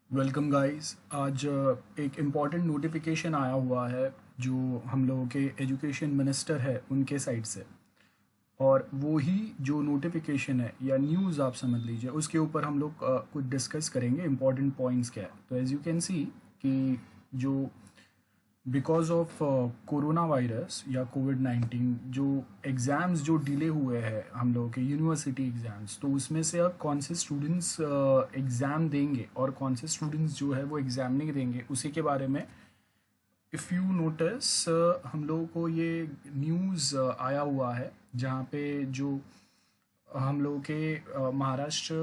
Welcome guys. आज एक important notification आया हुआ है जो हम लोगों के एजुकेशन मिनिस्टर है उनके साइड से। और वो ही जो नोटिफिकेशन है या न्यूज़ आप समझ लीजिए, उसके ऊपर हम लोग कुछ डिस्कस करेंगे। इम्पॉर्टेंट पॉइंट्स क्या है, तो एज यू कैन सी कि जो बिकॉज ऑफ कोरोना वायरस या कोविड-19 जो एग्ज़ाम्स जो डिले हुए हैं हम लोगों के यूनिवर्सिटी एग्ज़ाम्स, तो उसमें से अब कौन से स्टूडेंट्स एग्ज़ाम देंगे और कौन से स्टूडेंट्स जो है वो एग्ज़ाम नहीं देंगे, उसी के बारे में इफ़ यू नोटिस हम लोगों को ये न्यूज़ आया हुआ है जहाँ पे जो हम लोगों के महाराष्ट्र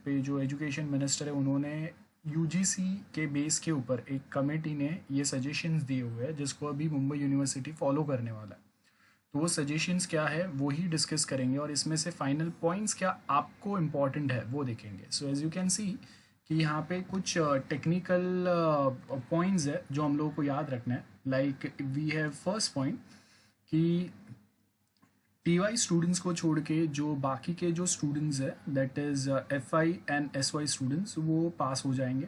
पे जो एजुकेशन मिनिस्टर है उन्होंने यूजीसी के बेस के ऊपर एक कमेटी ने ये सजेशंस दिए हुए हैं जिसको अभी मुंबई यूनिवर्सिटी फॉलो करने वाला है। तो वो सजेशंस क्या है वो ही डिस्कस करेंगे और इसमें से फाइनल पॉइंट्स क्या आपको इम्पॉर्टेंट है वो देखेंगे। So as you can see कि यहाँ पे कुछ टेक्निकल पॉइंट्स है जो हम लोगों को याद रखना है। Like we have first point कि टीवाई स्टूडेंट्स को छोड़ के जो बाकी के जो स्टूडेंट्स है that is FY and SY students वो पास हो जाएंगे।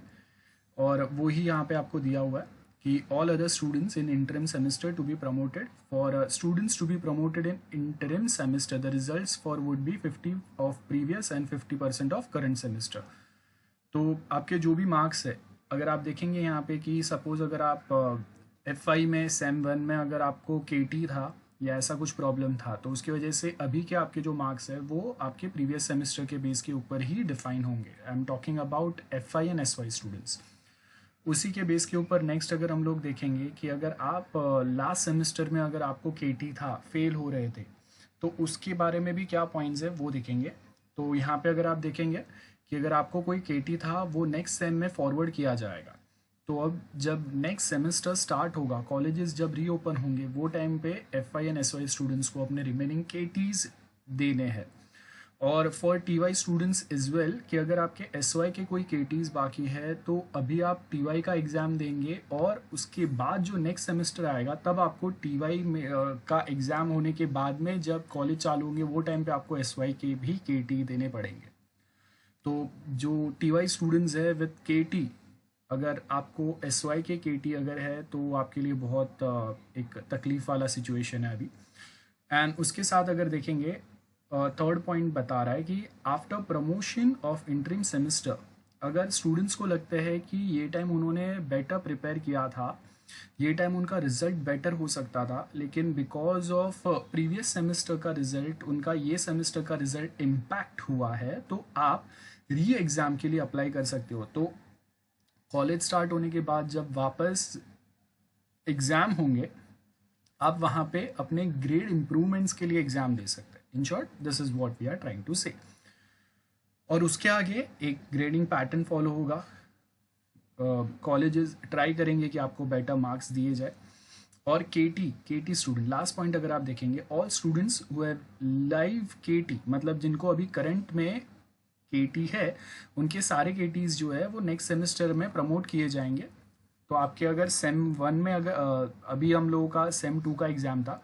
और वो ही यहाँ पे आपको दिया हुआ है कि all other students in interim semester to be promoted for students to be promoted in interim semester the results for would be 50 of previous and 50% of current semester. तो आपके जो भी मार्क्स है, अगर आप देखेंगे यहाँ पे कि सपोज़ अगर आप एफ आई में सेम वन में अगर आपको के टी था या ऐसा कुछ प्रॉब्लम था, तो उसकी वजह से अभी के आपके जो मार्क्स है वो आपके प्रीवियस सेमेस्टर के बेस के ऊपर ही डिफाइन होंगे। I am talking about F Y and S Y students. उसी के बेस के ऊपर नेक्स्ट अगर हम लोग देखेंगे कि अगर आप लास्ट सेमेस्टर में अगर आपको के टी था, फेल हो रहे थे, तो उसके बारे में भी क्या पॉइंट्स है वो देखेंगे। तो यहाँ पे अगर आप देखेंगे कि अगर आपको कोई के टी था वो नेक्स्ट सेम में फॉरवर्ड किया जाएगा। तो अब जब नेक्स्ट सेमेस्टर स्टार्ट होगा, कॉलेजेस जब रीओपन होंगे, वो टाइम पे F Y and S Y students को अपने रिमेनिंग के टीज देने हैं। और for T Y students is well कि अगर आपके एस वाई के कोई के टीज बाकी है तो अभी आप टी वाई का एग्ज़ाम देंगे और उसके बाद जो नेक्स्ट सेमेस्टर आएगा तब आपको टी वाई में का एग्ज़ाम होने के बाद में जब कॉलेज चालू होंगे वो टाइम पे आपको एस वाई के भी के टी देने पड़ेंगे। तो जो टी वाई स्टूडेंट्स है विथ के टी, अगर आपको एस वाई के टी अगर है तो आपके लिए बहुत एक तकलीफ़ वाला सिचुएशन है अभी। एंड उसके साथ अगर देखेंगे थर्ड पॉइंट बता रहा है कि after promotion of interim semester, अगर स्टूडेंट्स को लगता है कि ये टाइम उन्होंने बेटर प्रिपेयर किया था, ये टाइम उनका रिजल्ट बेटर हो सकता था, लेकिन बिकॉज ऑफ प्रीवियस सेमेस्टर का रिजल्ट उनका ये सेमेस्टर का रिजल्ट इम्पैक्ट हुआ है, तो आप री एग्ज़ाम के लिए अप्लाई कर सकते हो। तो कॉलेज स्टार्ट होने के बाद जब वापस एग्ज़ाम होंगे, आप वहाँ पे अपने ग्रेड इम्प्रूवमेंट्स के लिए एग्ज़ाम दे सकते हैं। In short this is what we are trying to say. और उसके आगे एक ग्रेडिंग पैटर्न फॉलो होगा। कॉलेजेस ट्राई करेंगे कि आपको बेटर मार्क्स दिए जाए। और के टी स्टूडेंट, लास्ट पॉइंट अगर आप देखेंगे, all students who have live के टी, मतलब जिनको अभी करंट में के टी है, उनके सारे के टीज जो है वो नेक्स्ट सेमेस्टर में प्रमोट किए जाएंगे। तो आपके अगर सेम वन में अगर अभी हम लोगों का सेम टू का एग्ज़ाम था,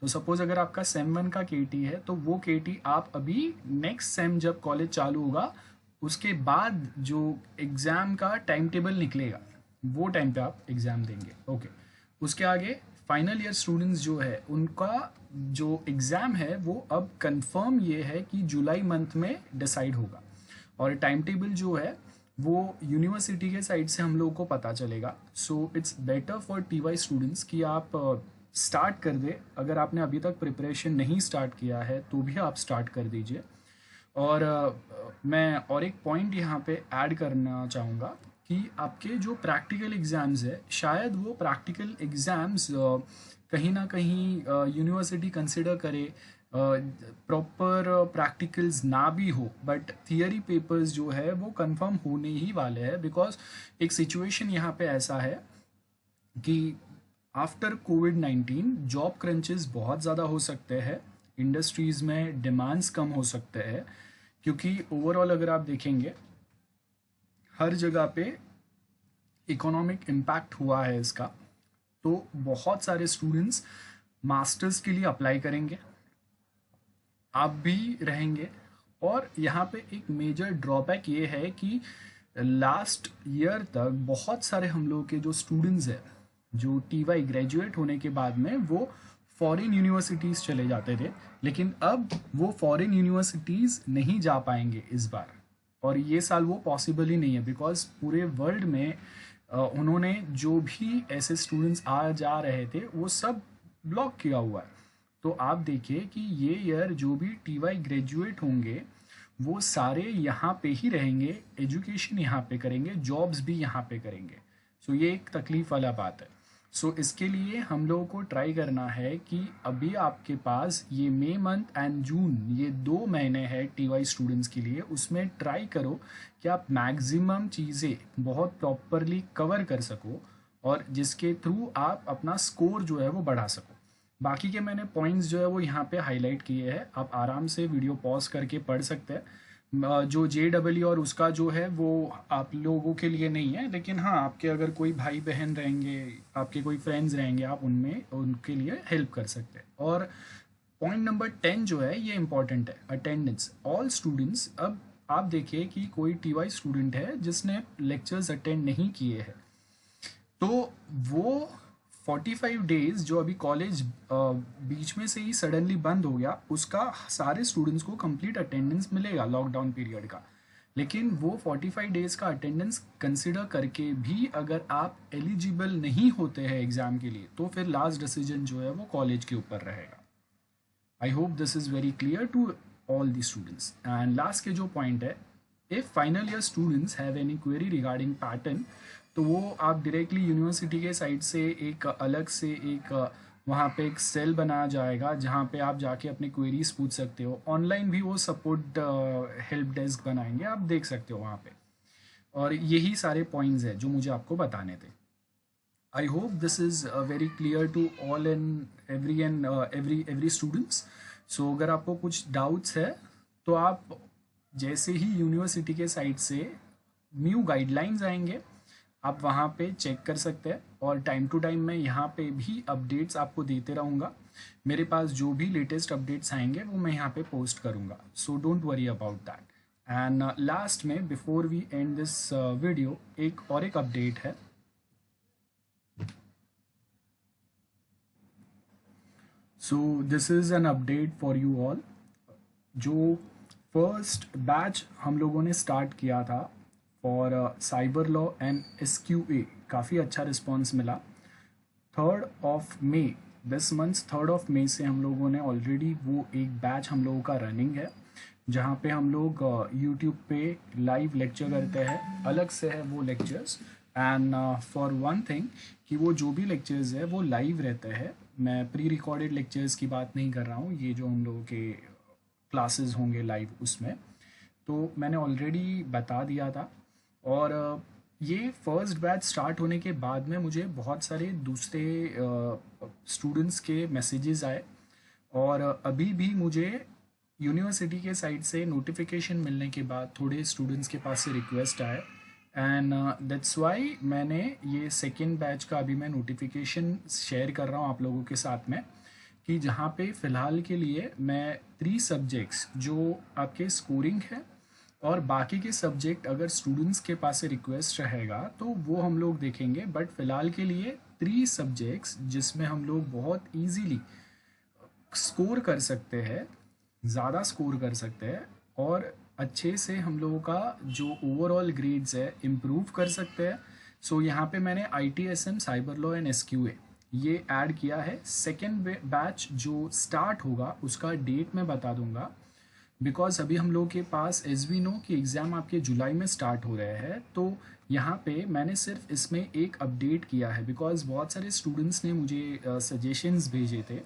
तो सपोज़ अगर आपका सेम वन का के टी है तो वो के टी आप अभी नेक्स्ट सेम जब कॉलेज चालू होगा उसके बाद जो एग्ज़ाम का टाइम टेबल निकलेगा वो टाइम पे आप एग्ज़ाम देंगे। ओके, उसके आगे फाइनल ईयर स्टूडेंट्स जो है उनका जो एग्ज़ाम है वो अब कंफर्म ये है कि जुलाई मंथ में डिसाइड होगा। और टाइम टेबल जो है वो यूनिवर्सिटी के साइड से हम लोगों को पता चलेगा। So it's better for T Y students कि आप स्टार्ट कर दे। अगर आपने अभी तक प्रिपरेशन नहीं स्टार्ट किया है तो भी आप स्टार्ट कर दीजिए। और मैं और एक पॉइंट यहाँ पे ऐड करना चाहूँगा कि आपके जो प्रैक्टिकल एग्ज़ाम्स है, शायद वो प्रैक्टिकल एग्ज़ाम्स कहीं ना कहीं यूनिवर्सिटी कंसिडर करे प्रॉपर प्रैक्टिकल्स ना भी हो, बट थियरी पेपर्स जो है वो कंफर्म होने ही वाले हैं। बिकॉज एक सिचुएशन यहाँ पे ऐसा है कि आफ्टर कोविड-19 जॉब क्रंचेस बहुत ज़्यादा हो सकते हैं, इंडस्ट्रीज़ में डिमांड्स कम हो सकते हैं, क्योंकि ओवरऑल अगर आप देखेंगे हर जगह पे इकोनॉमिक इम्पैक्ट हुआ है इसका। तो बहुत सारे स्टूडेंट्स मास्टर्स के लिए अप्लाई करेंगे, आप भी रहेंगे। और यहाँ पे एक मेजर ड्रॉबैक ये है कि लास्ट ईयर तक बहुत सारे हम लोग के जो स्टूडेंट्स हैं जो टीवाई ग्रेजुएट होने के बाद में वो फॉरेन यूनिवर्सिटीज़ चले जाते थे, लेकिन अब वो फॉरेन यूनिवर्सिटीज़ नहीं जा पाएंगे इस बार। और ये साल वो पॉसिबल ही नहीं है बिकॉज पूरे वर्ल्ड में उन्होंने जो भी ऐसे स्टूडेंट्स आ जा रहे थे वो सब ब्लॉक किया हुआ है। तो आप देखिए कि ये ईयर जो भी टीवाई ग्रेजुएट होंगे वो सारे यहाँ पे ही रहेंगे, एजुकेशन यहाँ पे करेंगे, जॉब्स भी यहाँ पे करेंगे। सो ये एक तकलीफ़ वाला बात है। सो इसके लिए हम लोगों को ट्राई करना है कि अभी आपके पास ये मई मंथ एंड जून, ये 2 महीने हैं टीवाई स्टूडेंट्स के लिए, उसमें ट्राई करो कि आप मैक्सिमम चीज़ें बहुत प्रॉपरली कवर कर सको और जिसके थ्रू आप अपना स्कोर जो है वो बढ़ा सको। बाकी के मैंने पॉइंट्स जो है वो यहाँ पे हाईलाइट किए हैं, आप आराम से वीडियो पॉज करके पढ़ सकते हैं। जो JEE और उसका जो है वो आप लोगों के लिए नहीं है, लेकिन हाँ आपके अगर कोई भाई बहन रहेंगे, आपके कोई फ्रेंड्स रहेंगे, आप उनमें उनके लिए हेल्प कर सकते हैं। और पॉइंट नंबर 10 जो है ये इम्पॉर्टेंट है, अटेंडेंस। ऑल स्टूडेंट्स, अब आप देखिए कि कोई टीवाई स्टूडेंट है जिसने लेक्चर्स अटेंड नहीं किए हैं, तो वो 45 डेज जो अभी कॉलेज बीच में से ही सडनली बंद हो गया, उसका सारे स्टूडेंट्स को कंप्लीट अटेंडेंस मिलेगा लॉकडाउन पीरियड का। लेकिन वो 45 डेज का अटेंडेंस कंसिडर करके भी अगर आप एलिजिबल नहीं होते हैं एग्ज़ाम के लिए, तो फिर लास्ट डिसीजन जो है वो कॉलेज के ऊपर रहेगा। I hope this is very clear to all the students. And last के जो पॉइंट है, if final year students have any query regarding pattern, तो वो आप डायरेक्टली यूनिवर्सिटी के साइड से एक अलग से एक वहाँ पे एक सेल बनाया जाएगा जहाँ पे आप जाके अपने क्वेरीज पूछ सकते हो। ऑनलाइन भी वो सपोर्ट हेल्प डेस्क बनाएंगे, आप देख सकते हो वहाँ पे। और यही सारे पॉइंट्स हैं जो मुझे आपको बताने थे। I hope this is very clear to all and every students. So अगर आपको कुछ डाउट्स है तो आप जैसे ही यूनिवर्सिटी के साइड से न्यू गाइडलाइंस आएंगे आप वहाँ पे चेक कर सकते हैं, और टाइम टू टाइम मैं यहाँ पे भी अपडेट्स आपको देते रहूँगा। मेरे पास जो भी लेटेस्ट अपडेट्स आएंगे वो मैं यहाँ पे पोस्ट करूँगा, so don't worry about that. And last में before we end this video एक अपडेट है। So this is an update for you all. जो फर्स्ट बैच हम लोगों ने स्टार्ट किया था for cyber law and SQA, काफ़ी अच्छा रिस्पॉन्स मिला। 3rd of May, this month 3rd of May से हम लोगों ने ऑलरेडी वो एक बैच हम लोगों का रनिंग है, जहाँ पे हम लोग यूट्यूब पे लाइव लेक्चर करते हैं। अलग से है वो lectures, and for one thing कि वो जो भी लेक्चर्स है वो लाइव रहते हैं। मैं प्री रिकॉर्डेड लेक्चर्स की बात नहीं कर रहा हूँ, ये जो हम लोगों के क्लासेस होंगे लाइव उसमें, तो मैंने ऑलरेडी बता दिया था। और ये फर्स्ट बैच स्टार्ट होने के बाद में मुझे बहुत सारे दूसरे स्टूडेंट्स के मैसेजेस आए, और अभी भी मुझे यूनिवर्सिटी के साइड से नोटिफिकेशन मिलने के बाद थोड़े स्टूडेंट्स के पास से रिक्वेस्ट आए, एंड दैट्स वाई मैंने ये सेकेंड बैच का अभी मैं नोटिफिकेशन शेयर कर रहा हूँ आप लोगों के साथ में, कि जहाँ पे फ़िलहाल के लिए मैं 3 सब्जेक्ट्स जो आपके स्कोरिंग है और बाकी के सब्जेक्ट अगर स्टूडेंट्स के पास से रिक्वेस्ट रहेगा तो वो हम लोग देखेंगे। बट फ़िलहाल के लिए 3 सब्जेक्ट्स जिसमें हम लोग बहुत इजीली स्कोर कर सकते हैं, ज़्यादा स्कोर कर सकते हैं, और अच्छे से हम लोगों का जो ओवरऑल ग्रेड्स है इम्प्रूव कर सकते हैं। सो यहाँ पे मैंने ITSM, cyber law and SQA ये ऐड किया है। सेकेंड बैच जो स्टार्ट होगा उसका डेट मैं बता दूंगा, बिकॉज अभी हम लोग के पास एज वी नो कि एग्ज़ाम आपके जुलाई में स्टार्ट हो रहे हैं। तो यहाँ पे मैंने सिर्फ इसमें एक अपडेट किया है, बिकॉज बहुत सारे स्टूडेंट्स ने मुझे सजेशंस भेजे थे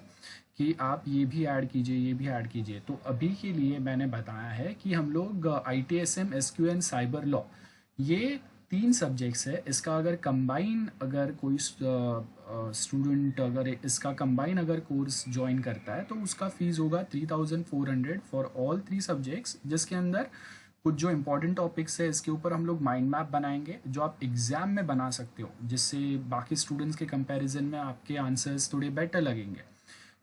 कि आप ये भी ऐड कीजिए, ये भी ऐड कीजिए। तो अभी के लिए मैंने बताया है कि हम लोग ITSM, SQA and cyber law ये 3 सब्जेक्ट्स है। इसका अगर कंबाइन अगर कोई स्टूडेंट अगर इसका कंबाइन अगर कोर्स ज्वाइन करता है तो उसका फ़ीस होगा 3400 फॉर ऑल 3 सब्जेक्ट्स, जिसके अंदर कुछ जो इंपॉर्टेंट टॉपिक्स है इसके ऊपर हम लोग माइंड मैप बनाएंगे जो आप एग्ज़ाम में बना सकते हो, जिससे बाकी स्टूडेंट्स के कंपैरिजन में आपके आंसर्स थोड़े बेटर लगेंगे,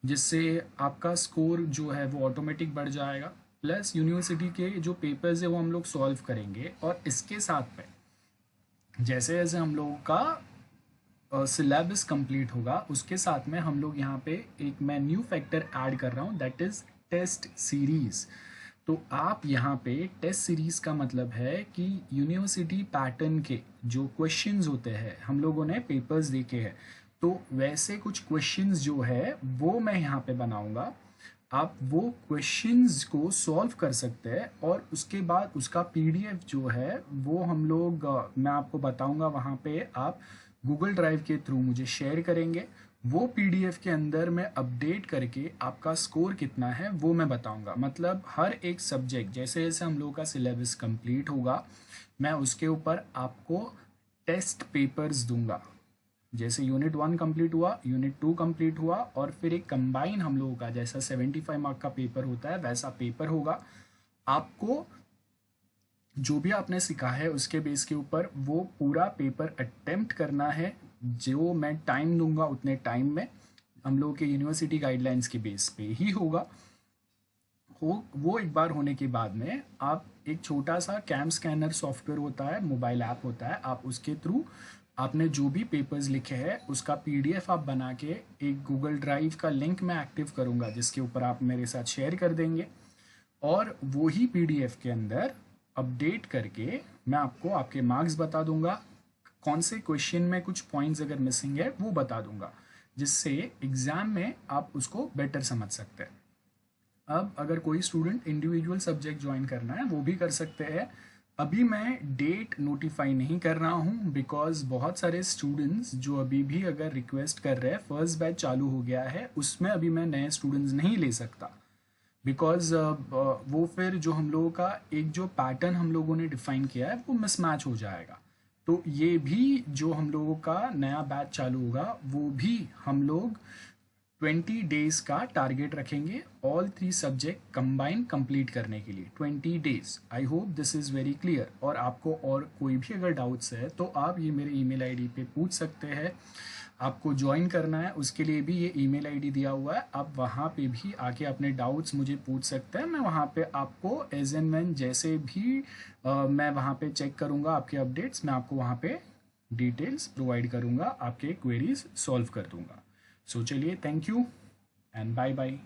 जिससे आपका स्कोर जो है वो ऑटोमेटिक बढ़ जाएगा। प्लस यूनिवर्सिटी के जो पेपर्स है वो हम लोग सॉल्व करेंगे, और इसके साथ में जैसे जैसे हम लोगों का सिलेबस कंप्लीट होगा, उसके साथ में हम लोग यहाँ पे एक मैं न्यू फैक्टर ऐड कर रहा हूँ, दैट इज़ टेस्ट सीरीज़। तो आप यहाँ पे टेस्ट सीरीज़ का मतलब है कि यूनिवर्सिटी पैटर्न के जो क्वेश्चंस होते हैं, हम लोगों ने पेपर्स देखे हैं, तो वैसे कुछ क्वेश्चंस जो है वो मैं यहाँ पे बनाऊँगा। आप वो क्वेश्चंस को सॉल्व कर सकते हैं और उसके बाद उसका पीडीएफ जो है वो हम लोग मैं आपको बताऊंगा, वहाँ पे आप गूगल ड्राइव के थ्रू मुझे शेयर करेंगे। वो पीडीएफ के अंदर मैं अपडेट करके आपका स्कोर कितना है वो मैं बताऊंगा। मतलब हर एक सब्जेक्ट जैसे जैसे हम लोग का सिलेबस कंप्लीट होगा, मैं उसके ऊपर आपको टेस्ट पेपर्स दूंगा। जैसे यूनिट 1 कंप्लीट हुआ, यूनिट 2 कंप्लीट हुआ, और फिर एक कंबाइन हम लोगों का जैसा 75 मार्क का पेपर होता है वैसा पेपर होगा। आपको जो भी आपने सीखा है उसके बेस के ऊपर वो पूरा पेपर अटेम्प्ट करना है। जो मैं टाइम दूंगा उतने टाइम में हम लोगों के यूनिवर्सिटी गाइडलाइंस के बेस पे ही होगा। वो एक बार होने के बाद में आप एक छोटा सा कैम स्कैनर सॉफ्टवेयर होता है, मोबाइल ऐप होता है, आप उसके थ्रू आपने जो भी पेपर्स लिखे हैं उसका पीडीएफ आप बना के एक गूगल ड्राइव का लिंक मैं एक्टिव करूँगा जिसके ऊपर आप मेरे साथ शेयर कर देंगे, और वो ही पीडीएफ के अंदर अपडेट करके मैं आपको आपके मार्क्स बता दूंगा। कौन से क्वेश्चन में कुछ पॉइंट्स अगर मिसिंग है वो बता दूंगा, जिससे एग्ज़ाम में आप उसको बेटर समझ सकते हैं। अब अगर कोई स्टूडेंट इंडिविजुअल सब्जेक्ट ज्वाइन करना है वो भी कर सकते हैं। अभी मैं डेट नोटिफाई नहीं कर रहा हूँ बिकॉज बहुत सारे स्टूडेंट्स जो अभी भी अगर रिक्वेस्ट कर रहे हैं, फर्स्ट बैच चालू हो गया है, उसमें अभी मैं नए स्टूडेंट्स नहीं ले सकता बिकॉज वो फिर जो हम लोगों का एक जो पैटर्न हम लोगों ने डिफाइन किया है वो मिसमैच हो जाएगा। तो ये भी जो हम लोगों का नया बैच चालू होगा वो भी हम लोग 20 डेज का टारगेट रखेंगे ऑल 3 सब्जेक्ट कंबाइन कंप्लीट करने के लिए। 20 days. I hope this is very clear. और आपको और कोई भी अगर डाउट्स है तो आप ये मेरे ईमेल आईडी पे पूछ सकते हैं। आपको ज्वाइन करना है उसके लिए भी ये ईमेल आईडी दिया हुआ है, आप वहाँ पे भी आके अपने डाउट्स मुझे पूछ सकते हैं। मैं वहाँ पे आपको एज एंड व्हेन जैसे भी मैं वहाँ पे चेक करूँगा आपके अपडेट्स, मैं आपको वहाँ पे डिटेल्स प्रोवाइड करूँगा, आपके क्वेरीज सॉल्व कर दूँगा। सो चलिए, thank you and bye bye.